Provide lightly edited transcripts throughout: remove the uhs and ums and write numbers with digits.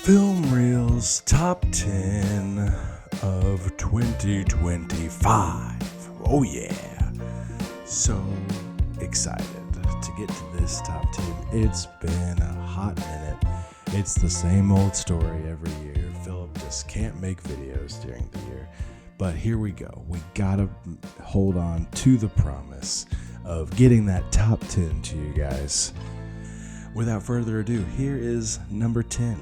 PhilmReels Top 10 of 2025. Oh yeah. So excited to get to this top 10. It's been a hot minute. It's the same old story every year. Philip just can't make videos during the year. But here we go. We gotta hold on to the promise of getting that top 10 to you guys. Without further ado, here is number 10.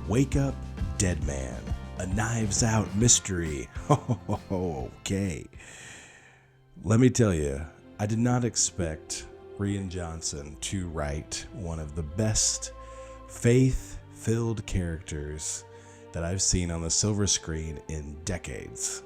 Wake Up, Dead Man. A Knives Out mystery. Okay. Let me tell you, I did not expect Rian Johnson to write one of the best faith-filled characters that I've seen on the silver screen in decades.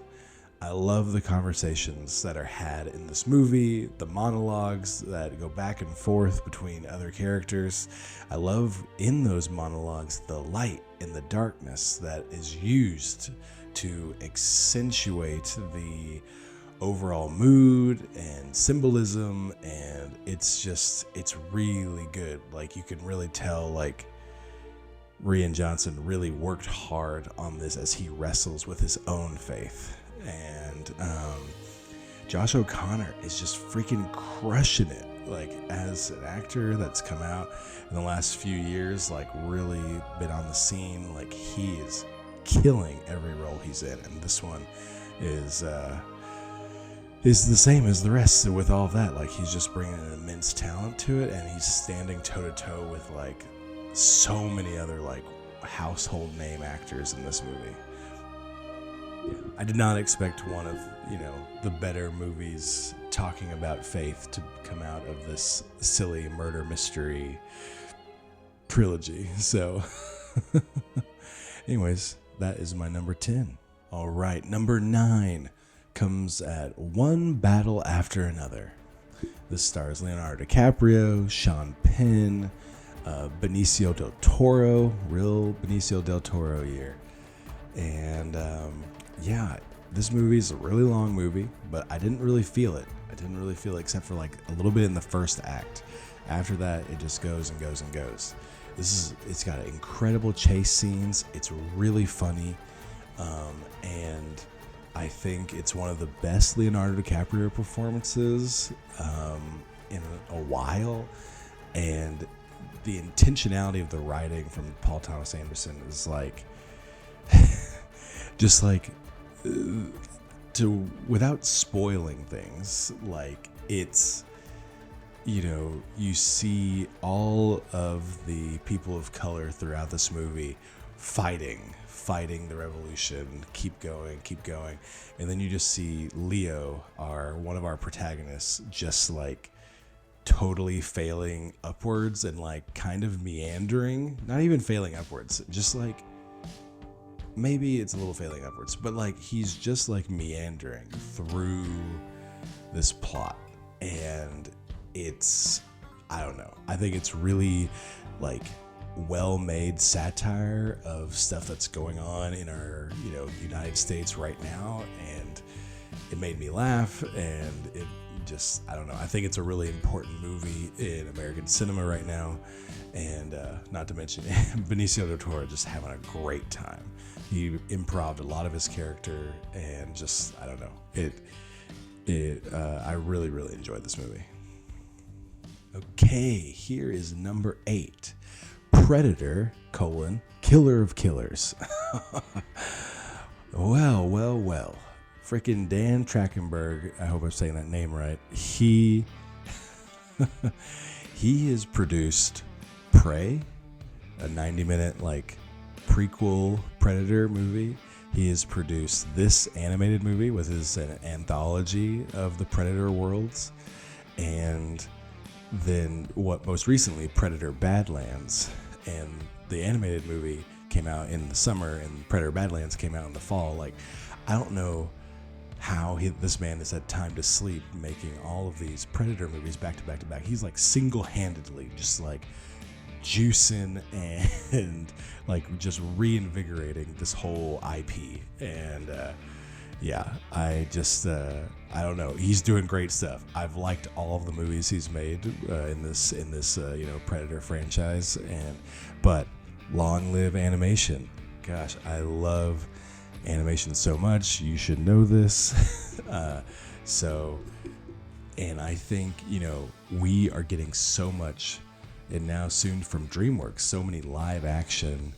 I love the conversations that are had in this movie, the monologues that go back and forth between other characters. I love in those monologues the light and the darkness that is used to accentuate the overall mood and symbolism, and it's really good. Like, you can really tell, like, Rian Johnson really worked hard on this as he wrestles with his own faith. And Josh O'Connor is just freaking crushing it, like, as an actor that's come out in the last few years, like, really been on the scene. Like, he is killing every role he's in, and this one is the same as the rest. With all that, like, he's just bringing an immense talent to it, and he's standing toe to toe with, like, so many other, like, household name actors in this movie. I did not expect one of, the better movies talking about faith to come out of this silly murder mystery trilogy. So, anyways, that is my number 10. All right, number 9 comes at One Battle After Another. This stars Leonardo DiCaprio, Sean Penn, Benicio del Toro, real Benicio del Toro year. And this movie is a really long movie, but I didn't really feel it. Except for, like, a little bit in the first act. After that, it just goes and goes and goes. It's got incredible chase scenes. It's really funny. And I think it's one of the best Leonardo DiCaprio performances in a while. And the intentionality of the writing from Paul Thomas Anderson is, like, just like, without spoiling things, like, it's, you see all of the people of color throughout this movie fighting the revolution, keep going, and then you just see Leo, one of our protagonists, just, like, totally failing upwards and, like, kind of meandering, not even failing upwards, just, like, maybe it's a little failing upwards, but, like, he's just, like, meandering through this plot. And I don't know, I think it's really, like, well-made satire of stuff that's going on in our, United States right now. And it made me laugh, and it just, I don't know, I think it's a really important movie in American cinema right now. And not to mention Benicio del Toro just having a great time. He improv'd a lot of his character, and just, I don't know, I really, really enjoyed this movie. Okay, here is number 8. Predator, Killer of Killers. Well. Frickin' Dan Trachtenberg, I hope I'm saying that name right. He has produced Prey, a 90-minute, like, prequel Predator movie. He has produced this animated movie with his anthology of the Predator worlds, and then most recently, Predator Badlands. And the animated movie came out in the summer, and Predator Badlands came out in the fall. Like, I don't know how this man has had time to sleep making all of these Predator movies back to back to back. He's, like, single-handedly just, like, juicing and like just reinvigorating this whole IP. And I don't know, he's doing great stuff. I've liked all of the movies he's made in this Predator franchise, but Long live animation. Gosh, I love animation so much. You should know this. And I think, we are getting so much, and now soon from DreamWorks, so many live action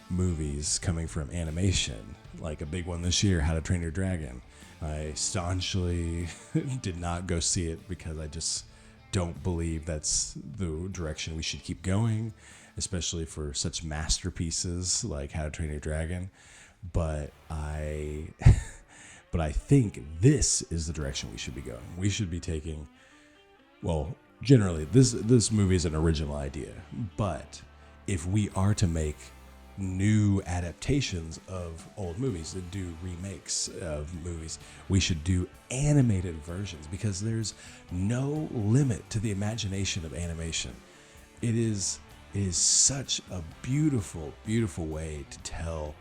movies coming from animation. Like a big one this year, How to Train Your Dragon. I staunchly did not go see it because I just don't believe that's the direction we should keep going, especially for such masterpieces like How to Train Your Dragon. But I think this is the direction we should be going. We should be taking, well, generally this movie is an original idea, but if we are to make new adaptations of old movies, that do remakes of movies, we should do animated versions, because there's no limit to the imagination of animation. It is such a beautiful way to tell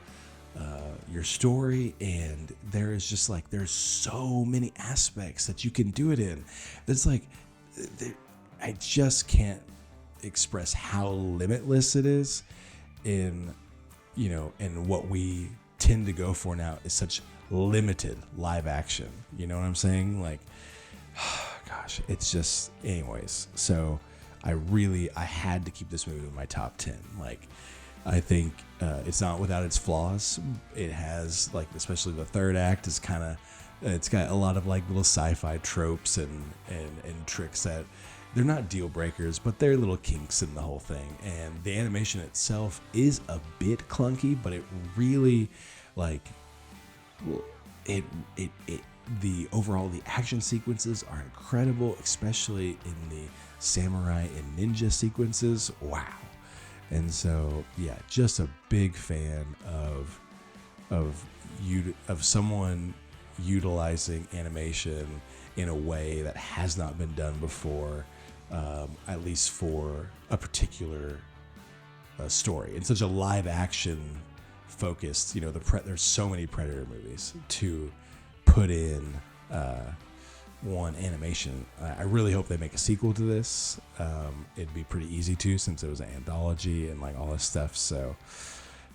your story, and there's so many aspects that you can do it in. It's like, I just can't express how limitless it is in what we tend to go for now is such limited live action. You know what I'm saying? Like, gosh, it's just, anyways. So I had to keep this movie in my top 10. Like, I think it's not without its flaws. It has, like, especially the third act is kind of, it's got a lot of like little sci-fi tropes and tricks that they're not deal breakers, but they're little kinks in the whole thing. And the animation itself is a bit clunky, but it really, like, the action sequences are incredible, especially in the samurai and ninja sequences. Wow. And so, yeah, just a big fan of someone utilizing animation in a way that has not been done before, at least for a particular story. In such a live action focused, there's so many Predator movies to put in one animation. I really hope they make a sequel to this. It'd be pretty easy to, since it was an anthology and like all this stuff. So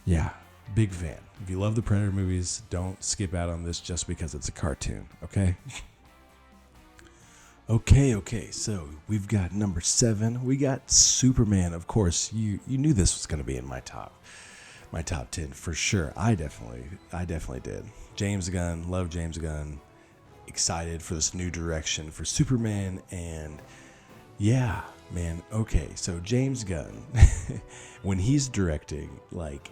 yeah, big fan. If you love the Predator movies, don't skip out on this just because it's a cartoon, okay? Okay, so we've got number 7. We got Superman. Of course, you knew this was going to be in my top 10 for sure. I definitely did. James Gunn, love James Gunn. Excited for this new direction for Superman, and yeah, man. Okay, so James Gunn, when he's directing, like,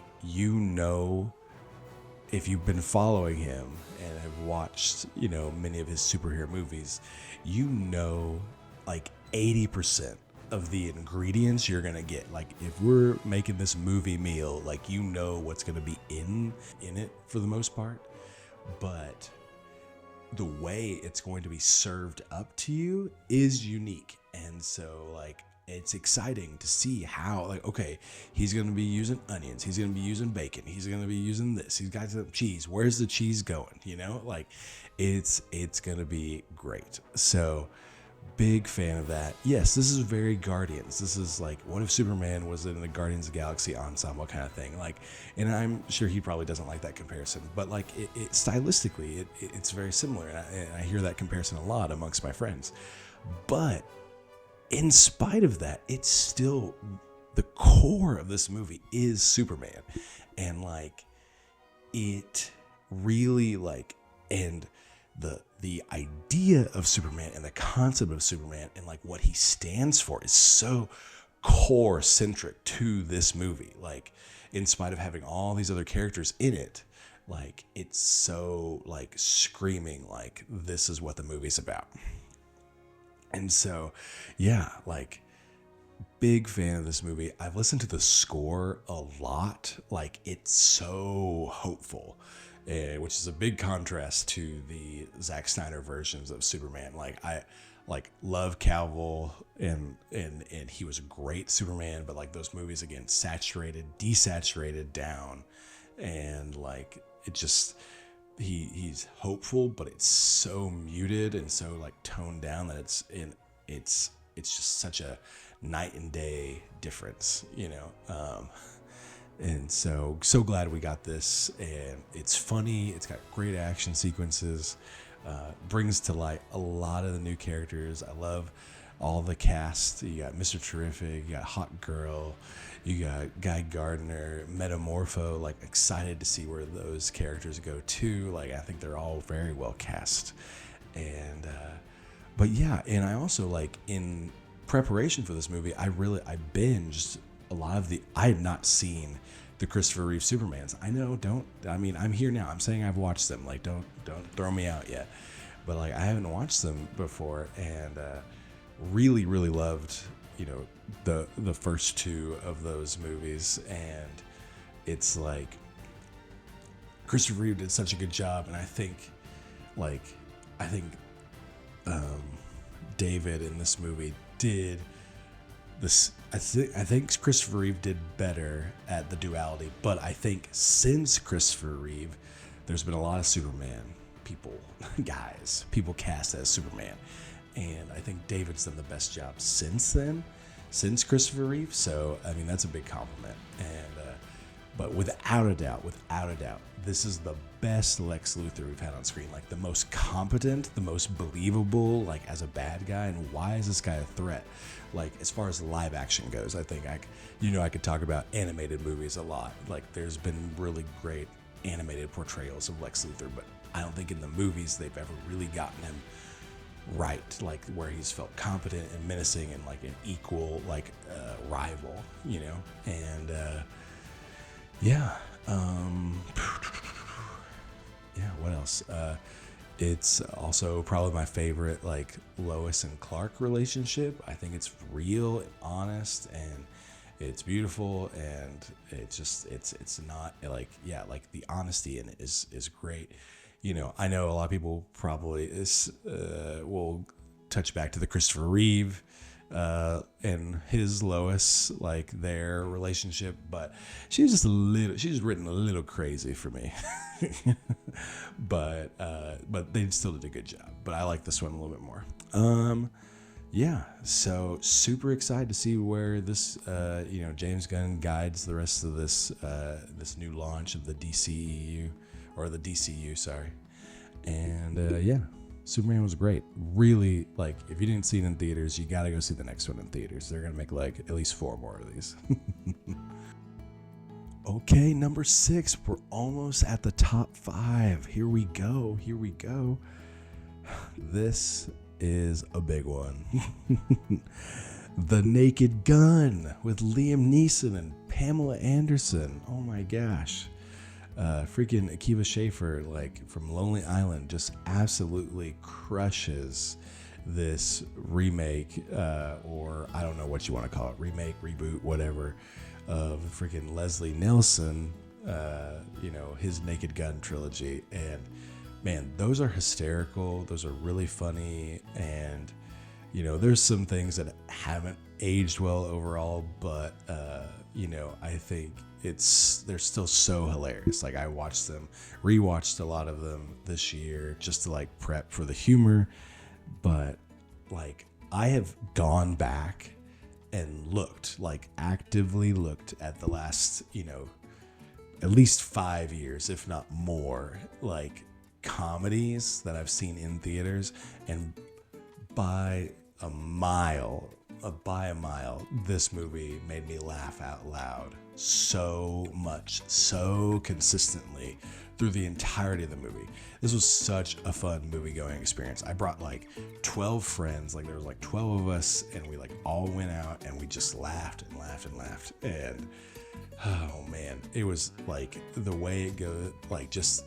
if you've been following him and have watched, many of his superhero movies, like 80% of the ingredients you're gonna get. Like, if we're making this movie meal, like, what's gonna be in it for the most part, but the way it's going to be served up to you is unique. And so, like, it's exciting to see how, like, okay, he's going to be using onions, he's going to be using bacon, he's going to be using this, he's got some cheese, where's the cheese going, like, it's going to be great. So big fan of that. Yes, this is very Guardians. This is like, what if Superman was in the Guardians of the Galaxy ensemble kind of thing? Like, and I'm sure he probably doesn't like that comparison, but like, it stylistically, it's very similar, and I hear that comparison a lot amongst my friends. But in spite of that, it's still, the core of this movie is Superman, and like, it really, like, and the idea of Superman and the concept of Superman and like what he stands for is so core centric to this movie. Like, in spite of having all these other characters in it, like, it's so, like, screaming like this is what the movie's about. And so, yeah, like, big fan of this movie. I've listened to the score a lot. Like, it's so hopeful, which is a big contrast to the Zack Snyder versions of Superman. Like, I love Cavill, and he was a great Superman, but like, those movies, again, desaturated down, and like, it just, he's hopeful, but it's so muted and so like toned down that it's just such a night and day difference, And so glad we got this. And it's funny. It's got great action sequences. Brings to light a lot of the new characters. I love all the cast. You got Mr. Terrific, you got Hot Girl, you got Guy Gardner, Metamorpho. Like, excited to see where those characters go too. Like, I think they're all very well cast. And but yeah, and I also, like, in preparation for this movie, I binged a lot of I had not seen the Christopher Reeve Supermans. I know, I'm here now. I'm saying I've watched them. Like, don't throw me out yet. But, like, I haven't watched them before, and really, really loved, the first two of those movies. And it's like Christopher Reeve did such a good job, and I think David in this movie did this. I think Christopher Reeve did better at the duality, but I think since Christopher Reeve, there's been a lot of Superman people cast as Superman, and I think David's done the best job since Christopher Reeve. So I mean, that's a big compliment. And but without a doubt, this is the best Lex Luthor we've had on screen. Like, the most competent, the most believable, like, as a bad guy. And why is this guy a threat? Like, as far as live action goes, I think I could talk about animated movies a lot. Like, there's been really great animated portrayals of Lex Luthor, but I don't think in the movies they've ever really gotten him right, like, where he's felt competent and menacing and like an equal, like, rival, and yeah. What else? It's also probably my favorite, like, Lois and Clark relationship. I think it's real and honest, and it's beautiful, and it's not like, like, the honesty in it is great. I know a lot of people probably will touch back to the Christopher Reeve and his Lois, like, their relationship, but she's just written a little crazy for me. but they still did a good job. But I like this one a little bit more. So super excited to see where this James Gunn guides the rest of this new launch of the DCEU, or the DCU, sorry. And Superman was great. Really, like, if you didn't see it in theaters, you gotta go see the next one in theaters. They're gonna make, like, at least 4 more of these. Okay, number 6. We're almost at the top 5. Here we go. This is a big one. The Naked Gun with Liam Neeson and Pamela Anderson. Oh my gosh. Freaking Akiva Schaffer, like, from Lonely Island, just absolutely crushes this remake, or I don't know what you want to call it, remake, reboot, whatever, of freaking Leslie Nielsen, his Naked Gun trilogy. And man, those are hysterical. Those are really funny. And, there's some things that haven't aged well overall, but, I think they're still so hilarious. Like, I rewatched a lot of them this year just to, like, prep for the humor. But, like, I have gone back and actively looked at the last, at least 5 years, if not more, like, comedies that I've seen in theaters, and by a mile, this movie made me laugh out loud so much, so consistently through the entirety of the movie. This was such a fun movie-going experience. I brought, like, 12 friends. Like, there was, like, 12 of us, and we, like, all went out, and we just laughed and laughed and laughed. And, oh, man, it was, like, the way it goes, like, just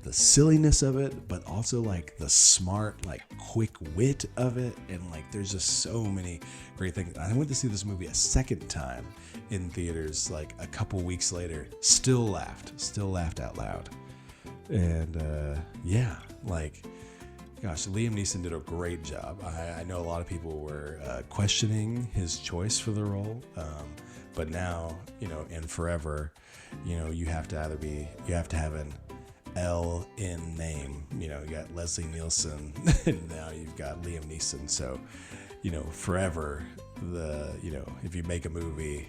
the silliness of it, but also, like, the smart, like, quick wit of it. And, like, there's just so many great things. I went to see this movie a second time in theaters, like, a couple weeks later. Still laughed out loud. And like, gosh, Liam Neeson did a great job. I know a lot of people were questioning his choice for the role, but now, and forever, you have to have an L in name. You got Leslie Nielsen, and now you've got Liam Neeson. So, forever, if you make a movie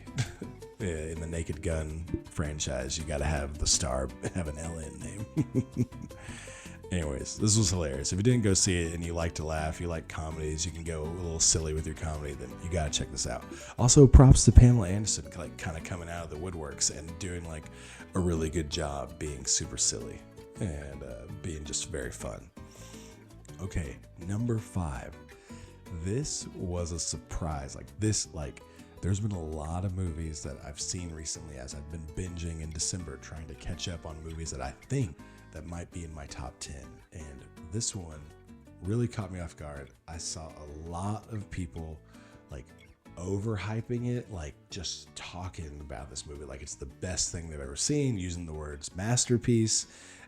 in the Naked Gun franchise, you got to have the star have an LN name. Anyways, this was hilarious. If you didn't go see it and you like to laugh, you like comedies, you can go a little silly with your comedy, then you got to check this out. Also, props to Pamela Anderson, like kind of coming out of the woodworks and doing like a really good job being super silly and being just very fun. Okay, number 5. This was a surprise. There's been a lot of movies that I've seen recently as I've been binging in December, trying to catch up on movies that I think that might be in my top 10. And this one really caught me off guard. I saw a lot of people like overhyping it, like just talking about this movie like it's the best thing they've ever seen, using the words masterpiece.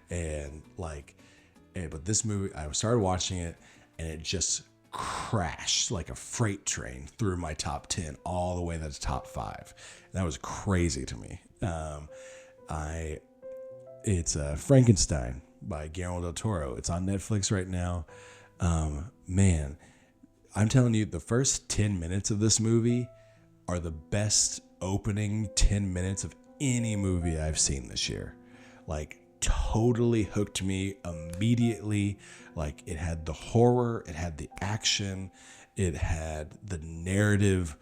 But this movie, I started watching it and it just crashed like a freight train through my top 10 all the way to the top 5. And that was crazy to me. It's Frankenstein by Guillermo del Toro. It's on Netflix right now. Man, I'm telling you, the first 10 minutes of this movie are the best opening 10 minutes of any movie I've seen this year. Like, totally hooked me immediately. Like, it had the horror, it had the action, it had the narrative,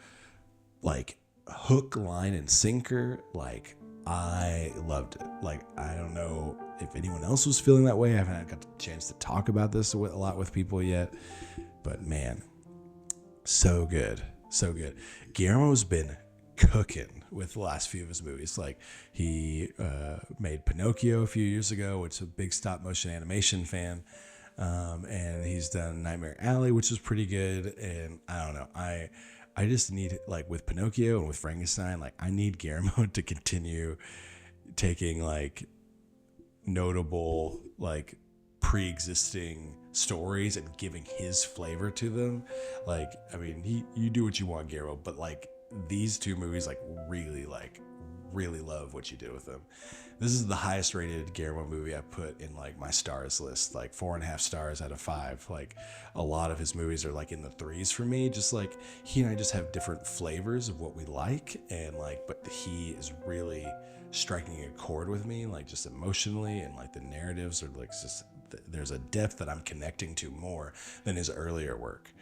like hook, line, and sinker. Like, I loved it. Like, I don't know if anyone else was feeling that way. I haven't got the chance to talk about this a lot with people yet, but man, so good. So good. Guillermo's been cooking with the last few of his movies. Like, he made Pinocchio a few years ago, which is a big stop motion animation fan. And he's done Nightmare Alley, which is pretty good. And I don't know, I just need, like, with Pinocchio and with Frankenstein, like, I need Guillermo to continue taking like notable, like, pre-existing stories and giving his flavor to them. Like, I mean, you do what you want, Guillermo, but like these two movies, really love what you did with them. This is the highest rated Guillermo movie I put in like my stars list, like 4.5 stars out of 5. Like, a lot of his movies are like in the 3s for me. Just like, he and I just have different flavors of what we like, and like, but he is really striking a chord with me, like just emotionally, and like the narratives are like just, there's a depth that I'm connecting to more than his earlier work.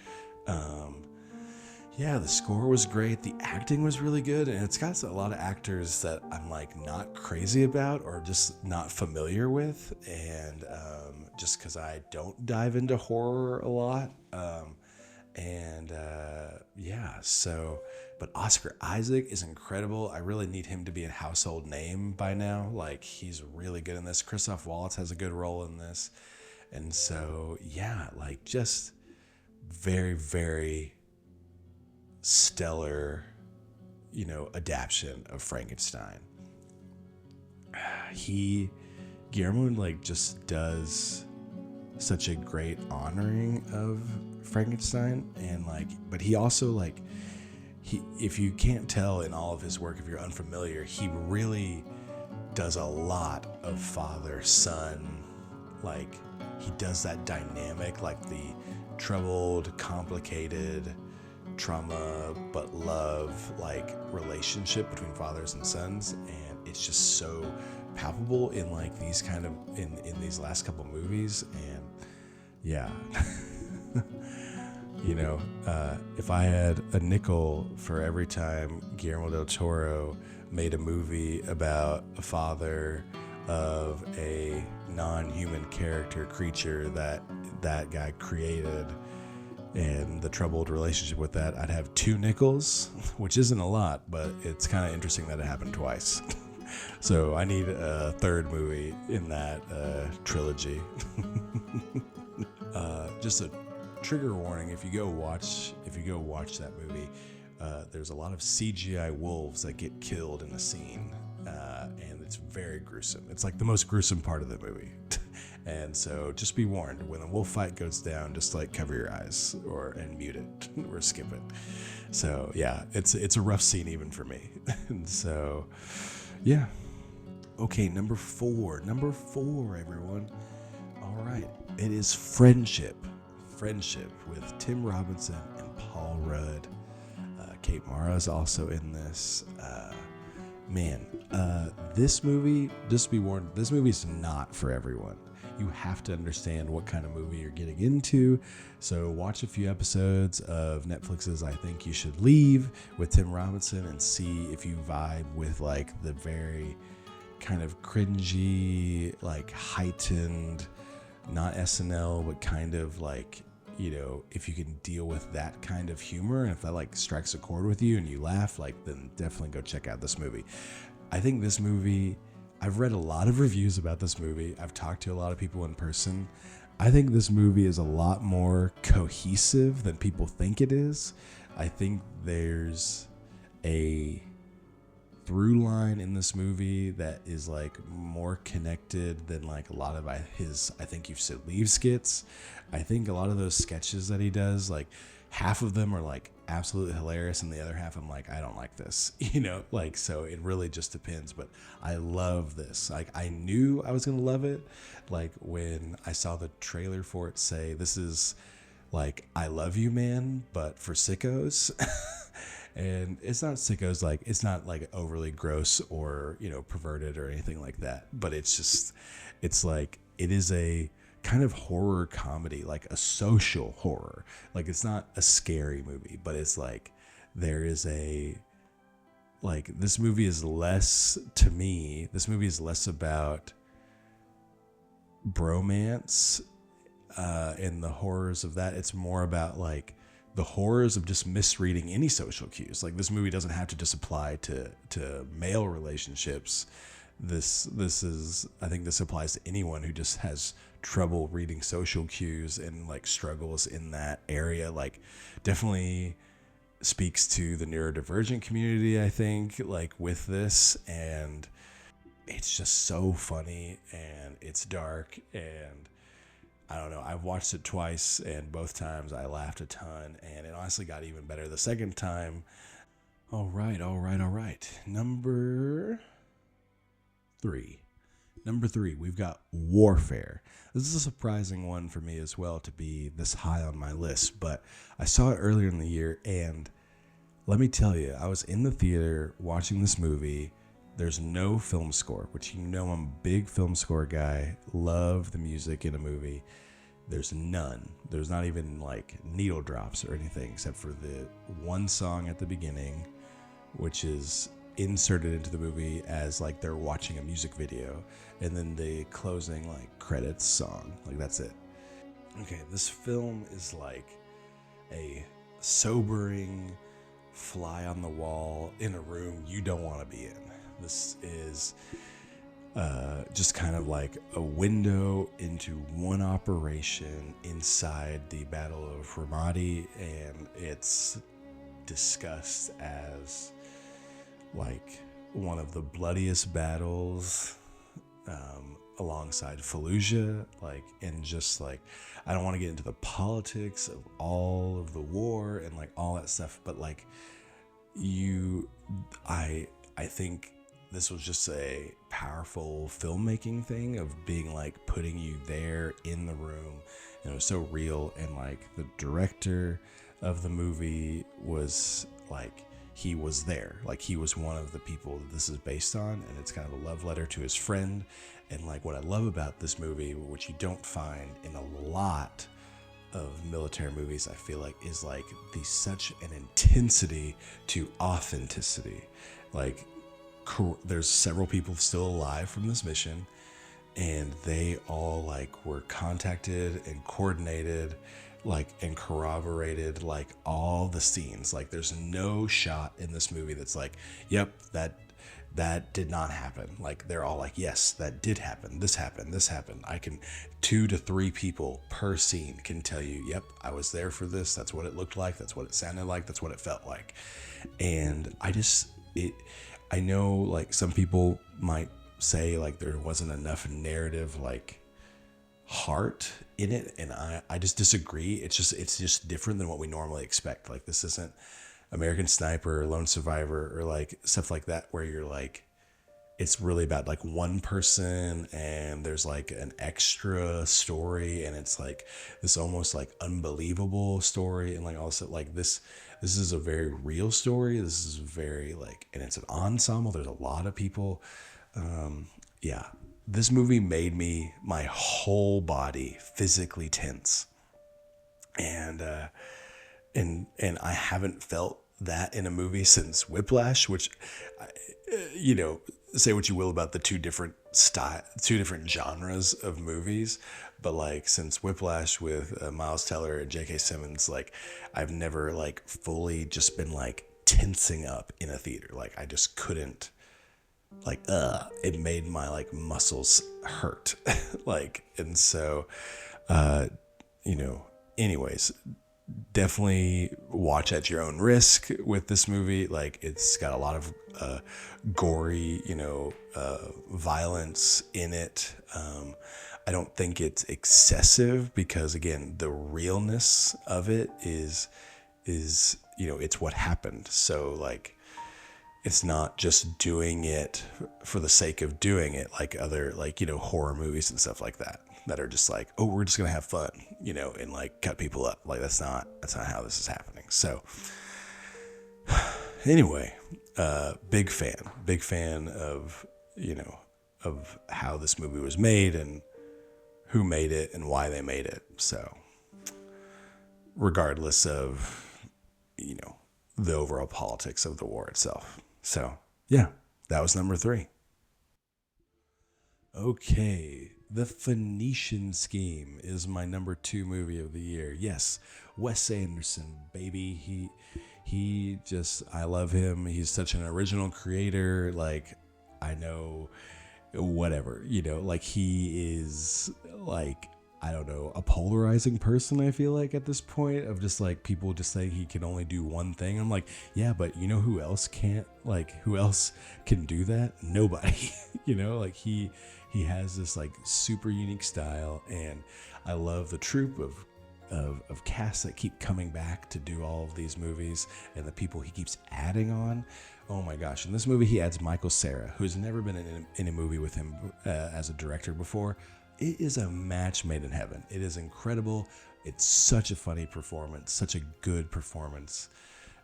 Yeah, the score was great. The acting was really good. And it's got a lot of actors that I'm like not crazy about or just not familiar with. And just because I don't dive into horror a lot. But Oscar Isaac is incredible. I really need him to be a household name by now. Like, he's really good in this. Christoph Waltz has a good role in this. And so, yeah, like, just very, very stellar, adaptation of Frankenstein. Guillermo like just does such a great honoring of Frankenstein, and like, but he also like, if you can't tell in all of his work, if you're unfamiliar, he really does a lot of father son. Like, he does that dynamic, like the troubled, complicated, trauma but love, like, relationship between fathers and sons, and it's just so palpable in like these kind of in these last couple movies. And yeah. If I had a nickel for every time Guillermo del Toro made a movie about a father of a non-human creature that guy created, and the troubled relationship with that, I'd have 2 nickels, which isn't a lot, but it's kind of interesting that it happened twice. So I need a third movie in that trilogy. Just a trigger warning: if you go watch that movie, there's a lot of CGI wolves that get killed in the scene, and it's very gruesome. It's like the most gruesome part of the movie. And so just be warned, when a wolf fight goes down, just like cover your eyes and mute it or skip it. So yeah, it's a rough scene even for me. And so yeah. Okay, number four, everyone. All right, it is Friendship with Tim Robinson and Paul Rudd. Kate Mara is also in this. Man, this movie, just be warned, this movie's not for everyone. You have to understand what kind of movie you're getting into. So watch a few episodes of Netflix's I Think You Should Leave with Tim Robinson and see if you vibe with like the very kind of cringy, like heightened, not SNL, but kind of like, you know, if you can deal with that kind of humor and if that like strikes a chord with you and you laugh, like, then definitely go check out this movie. I think this movie, I've read a lot of reviews about this movie. I've talked to a lot of people in person. I think this movie is a lot more cohesive than people think it is. I think there's a through line in this movie that is like more connected than like a lot of his I Think You Should Leave skits. I think a lot of those sketches that he does, like half of them are like absolutely hilarious and the other half I'm like, I don't like this, you know, like, so it really just depends. But I love this. Like, I knew I was gonna love it, like when I saw the trailer for it say this is like I Love You Man but for sickos. And it's not sickos, like it's not like overly gross or, you know, perverted or anything like that, but it's just, it's like, it is a kind of horror comedy, like a social horror. Like, it's not a scary movie, but it's like there is a, like, this movie is less, to me, this movie is less about bromance and the horrors of that. It's more about like the horrors of just misreading any social cues. Like, this movie doesn't have to just apply to male relationships. This is, I think this applies to anyone who just has trouble reading social cues and like struggles in that area. Like, definitely speaks to the neurodivergent community, I think, like with this. And it's just so funny and it's dark, and I don't know, I've watched it twice and both times I laughed a ton, and it honestly got even better the second time. All right. Number three, we've got Warfare. This is a surprising one for me as well to be this high on my list, but I saw it earlier in the year, and let me tell you, I was in the theater watching this movie. There's no film score, which, you know, I'm a big film score guy. Love the music in a movie. There's none. There's not even like needle drops or anything except for the one song at the beginning, which is inserted into the movie as like they're watching a music video, and then the closing like credits song. Like, that's it. Okay, this film is like a sobering fly on the wall in a room you don't want to be in. This is just kind of like a window into one operation inside the Battle of Ramadi, and it's discussed as like one of the bloodiest battles alongside Fallujah, like, and just like, I don't want to get into the politics of all of the war and like all that stuff, but like I think this was just a powerful filmmaking thing of being like putting you there in the room, and it was so real. And like the director of the movie was like, he was there, like he was one of the people that this is based on, and it's kind of a love letter to his friend. And like what I love about this movie, which you don't find in a lot of military movies, I feel like, is like such an intensity to authenticity. Like, there's several people still alive from this mission, and they all like were contacted and coordinated, like, and corroborated like all the scenes. Like, there's no shot in this movie that's like, yep, that did not happen. Like, they're all like, yes, that did happen. This happened. I can 2 to 3 people per scene can tell you, yep, I was there for this. That's what it looked like. That's what it sounded like. That's what it felt like. And I know like some people might say like there wasn't enough narrative, like heart in it, and I just disagree. It's just different than what we normally expect. Like, this isn't American Sniper or Lone Survivor or like stuff like that where you're like, it's really about like one person, and there's like an extra story, and it's like this almost like unbelievable story, and like also like this is a very real story. This is very like, and it's an ensemble. There's a lot of people. Yeah, this movie made my whole body physically tense, and I haven't felt that in a movie since Whiplash, which, you know, say what you will about the two different genres of movies, but like since Whiplash with Miles Teller and J.K. Simmons, like I've never like fully just been like tensing up in a theater. Like I just couldn't, like it made my like muscles hurt. Like, and so you know, anyways, definitely watch at your own risk with this movie. Like it's got a lot of gory, violence in it. I don't think it's excessive because again, the realness of it is it's what happened. So like, it's not just doing it for the sake of doing it, like other like, horror movies and stuff like that are just like, oh, we're just going to have fun, and like cut people up. Like that's not how this is happening. So anyway, big fan of, of how this movie was made and who made it and why they made it. So regardless of, the overall politics of the war itself. So yeah, that was number 3. Okay, The Phoenician Scheme is my number 2 movie of the year. Yes, Wes Anderson, baby. He just, I love him. He's such an original creator. Like, I know, whatever, like he is like, I don't know, a polarizing person, I feel like at this point, of just like people just saying he can only do one thing. I'm like, yeah, but you know who else can't? Like, who else can do that? Nobody. Like he has this like super unique style, and I love the troupe of casts that keep coming back to do all of these movies, and the people he keeps adding on. Oh my gosh. In this movie, he adds Michael Cera, who's never been in a movie with him as a director before. It is a match made in heaven. It is incredible. It's such a funny performance, such a good performance.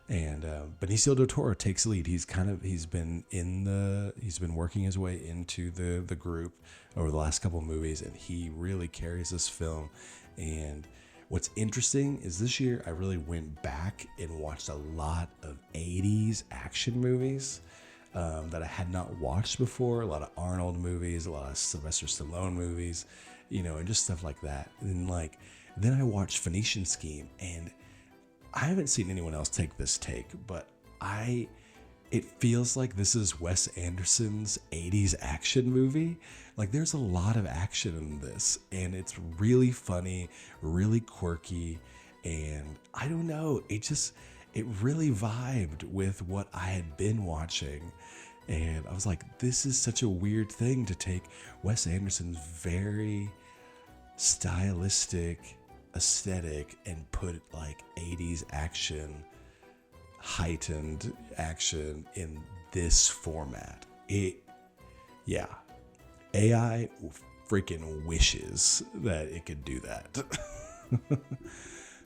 And Benicio del Toro takes lead. He's been working his way into the group over the last couple of movies, and he really carries this film. And what's interesting is this year I really went back and watched a lot of 80s action movies that I had not watched before. A lot of Arnold movies, a lot of Sylvester Stallone movies, and just stuff like that. And like, then I watched Phoenician Scheme, and I haven't seen anyone else take this take, but it feels like this is Wes Anderson's 80s action movie. Like there's a lot of action in this, and it's really funny, really quirky, and I don't know, it really vibed with what I had been watching. And I was like, this is such a weird thing to take Wes Anderson's very stylistic aesthetic and put like 80s action, heightened action in this format. AI freaking wishes that it could do that.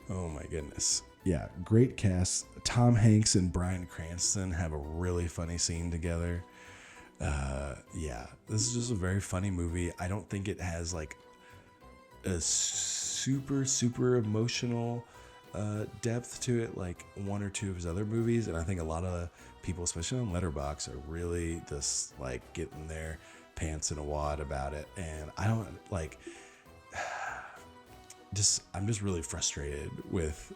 Oh my goodness. Yeah, great cast. Tom Hanks and Bryan Cranston have a really funny scene together. Yeah, this is just a very funny movie. I don't think it has like a super emotional depth to it like one or two of his other movies, and I think a lot of people, especially on Letterboxd, are really just like getting their pants in a wad about it. And I don't like I'm just really frustrated with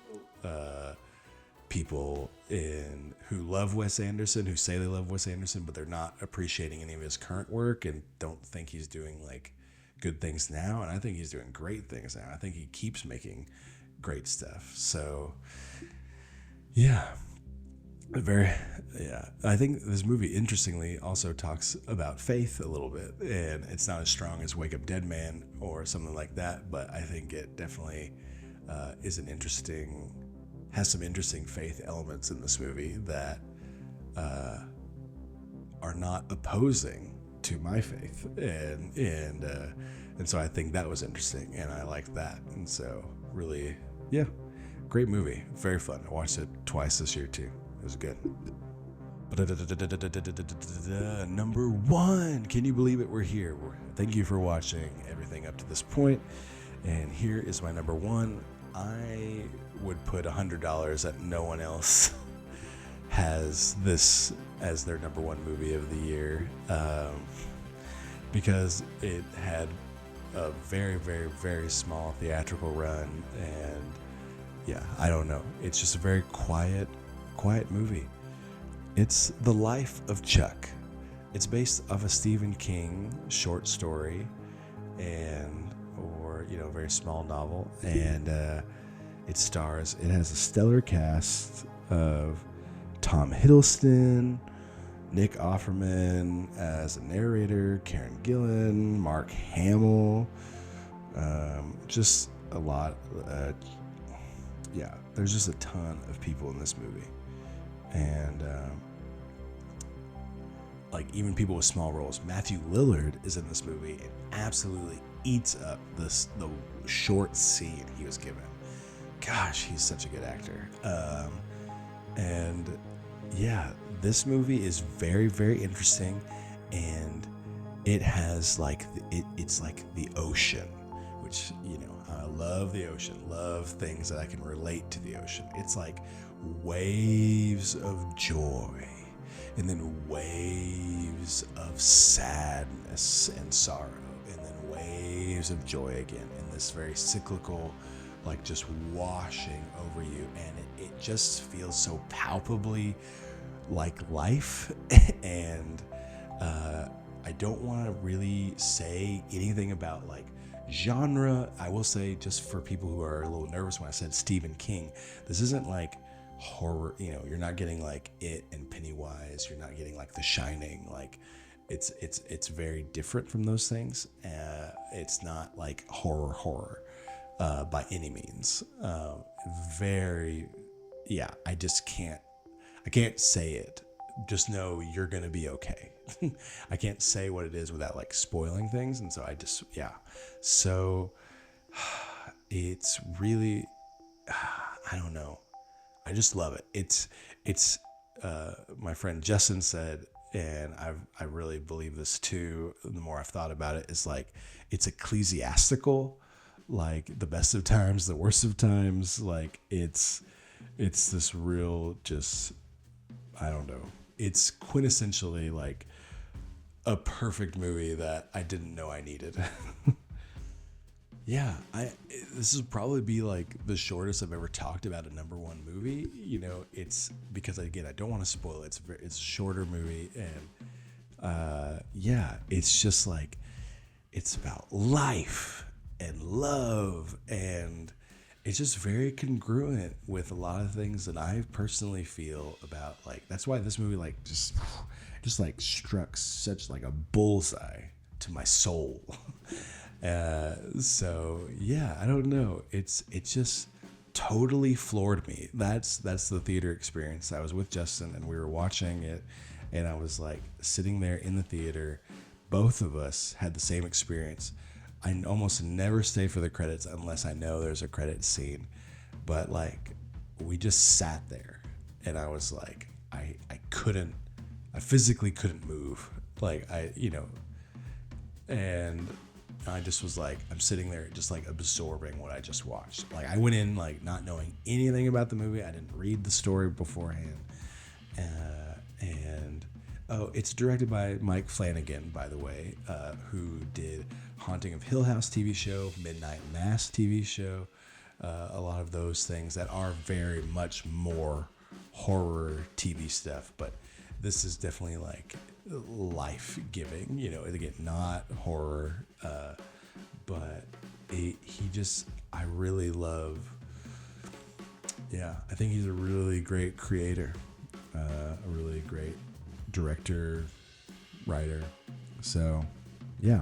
people who love Wes Anderson, who say they love Wes Anderson, but they're not appreciating any of his current work and don't think he's doing like good things now. And I think he's doing great things now. I think he keeps making great stuff. So I think this movie interestingly also talks about faith a little bit, and it's not as strong as Wake Up Dead Man or something like that, but I think it definitely has some interesting faith elements in this movie that are not opposing to my faith, and so I think that was interesting, and I liked that, and so really, yeah, great movie, very fun. I watched it twice this year too. It was good. Number one, can you believe it? We're here. Thank you for watching everything up to this point, and here is my number one. I would put $100 that no one else has this as their number one movie of the year, because it had a very, very, very small theatrical run, and yeah, I don't know. It's just a very quiet movie. It's The Life of Chuck. It's based off a Stephen King short story, or very small novel, and it has a stellar cast of Tom Hiddleston, Nick Offerman as a narrator, Karen Gillan, Mark Hamill, just a lot. There's just a ton of people in this movie, and even people with small roles. Matthew Lillard is in this movie and absolutely eats up the short scene he was given. Gosh, he's such a good actor. And yeah, this movie is very, very interesting, and it has it's like the ocean, which, I love the ocean, love things that I can relate to the ocean. It's like waves of joy, and then waves of sadness and sorrow, and then waves of joy again, and this very cyclical, just washing over you, and it just feels so palpably like life. And I don't want to really say anything about genre. I will say, just for people who are a little nervous when I said Stephen King, this isn't like horror. You're not getting It and Pennywise. You're not getting The Shining. It's very different from those things. It's not like horror by any means. I can't say it. Just know you're gonna be okay. I can't say what it is without spoiling things, and so so it's really, I don't know, I just love it. It's my friend Justin said, and I really believe this too, the more I've thought about it, is it's ecclesiastical, the best of times, the worst of times. It's this real, just, I don't know, it's quintessentially a perfect movie that I didn't know I needed. Yeah, this will probably be the shortest I've ever talked about a number one movie. It's because, again, I don't want to spoil it. It's a shorter movie, and it's just it's about life and love, and it's just very congruent with a lot of things that I personally feel about. That's why this movie just struck such a bullseye to my soul. So yeah, I don't know. It just totally floored me. That's the theater experience. I was with Justin, and we were watching it, and I was sitting there in the theater. Both of us had the same experience. I almost never stay for the credits unless I know there's a credit scene, but we just sat there, and I was I physically couldn't move, and I just was I'm sitting there just absorbing what I just watched. I went in not knowing anything about the movie. I didn't read the story beforehand, and it's directed by Mike Flanagan, by the way, who did Haunting of Hill House TV show, Midnight Mass TV show, a lot of those things that are very much more horror TV stuff, but this is definitely life-giving, again, not horror, but I really love, I think he's a really great creator, a really great director, writer. So yeah,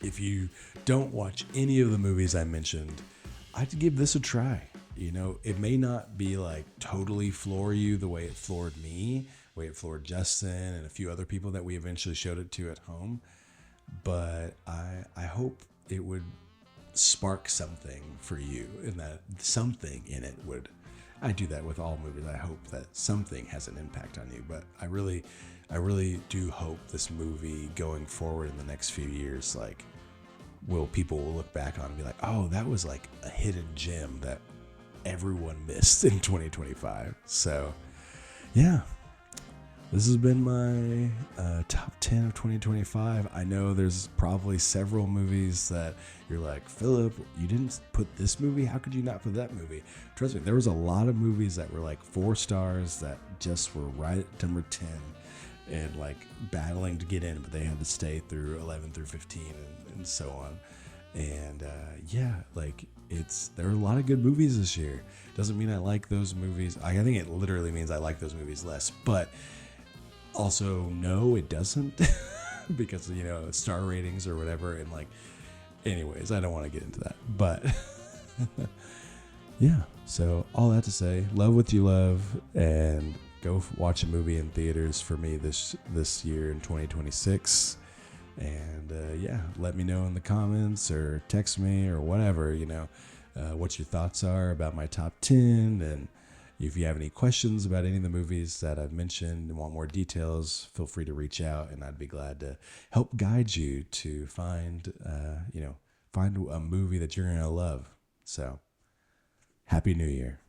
if you don't watch any of the movies I mentioned, I'd give this a try. It may not be totally floor you the way it floored me, Wait for Justin and a few other people that we eventually showed it to at home. But I hope it would spark something for you, and that something in it would. I do that with all movies. I hope that something has an impact on you. But I really do hope this movie going forward in the next few years, like, people will look back on and be like, oh, that was like a hidden gem that everyone missed in 2025. So, yeah, this has been my top 10 of 2025. I know there's probably several movies that you're like, Philip, you didn't put this movie? How could you not put that movie? Trust me, there was a lot of movies that were like 4 stars that just were right at number 10 and like battling to get in, but they had to stay through 11 through 15 and so on. And yeah, like there are a lot of good movies this year. Doesn't mean I like those movies. I think it literally means I like those movies less, but also no, it doesn't because, star ratings or whatever. And like, anyways, I don't want to get into that, but yeah. So all that to say, love what you love, and go watch a movie in theaters for me this year in 2026. And yeah, let me know in the comments or text me or whatever, what your thoughts are about my top 10. And if you have any questions about any of the movies that I've mentioned and want more details, feel free to reach out, and I'd be glad to help guide you to find a movie that you're going to love. So, Happy New Year.